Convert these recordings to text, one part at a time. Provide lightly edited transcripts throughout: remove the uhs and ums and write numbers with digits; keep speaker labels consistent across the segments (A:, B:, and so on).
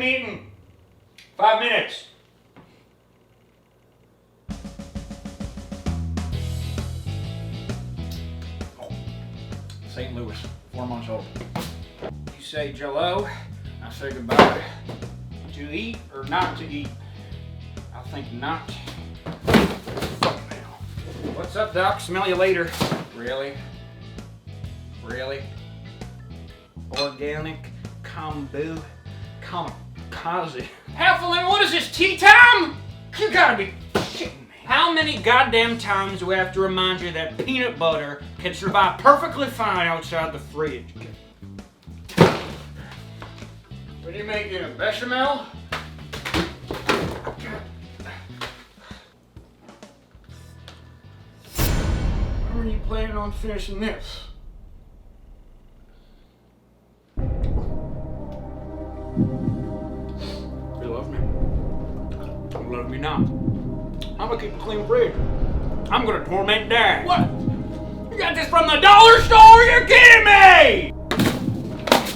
A: eaten. 5 minutes. Oh. St. Louis, 4 months old. You say Jell-O, I say goodbye. To eat or not to eat? I think not. Fuck now. What's up, Doc? Smell you later. Really? Really? Organic kombu kamikaze. Half-a-lemon, what is this, tea time? You gotta be kidding me. How many goddamn times do we have to remind you that peanut butter can survive perfectly fine outside the fridge? What are you making, a bechamel? When are you planning on finishing this? You love me. You love me not. I'm gonna keep a clean fridge. I'm gonna torment Dad. What? You got this from the dollar store? You're kidding me!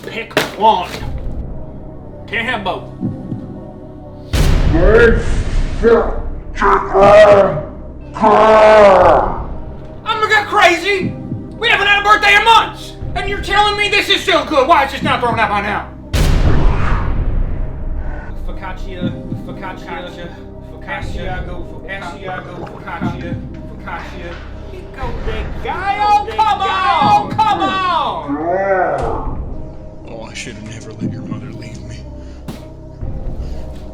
A: Pick one. Can't have both. I'm gonna get crazy. We haven't had a birthday in months, and you're telling me this is still good. Why is this not thrown out by now? Focaccia. You go, big guy. Oh, come on!
B: Oh, I should have never let your mother leave me.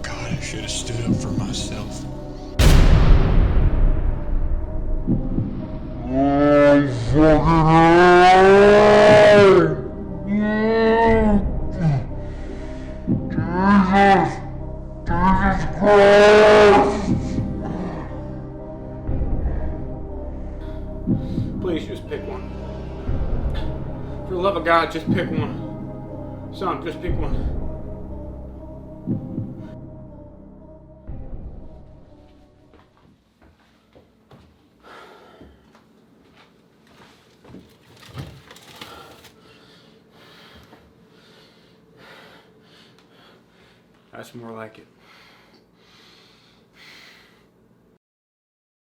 B: God, I should have stood up for myself.
A: Please just pick one. For the love of God, just pick one. Son, just pick one. That's more like it.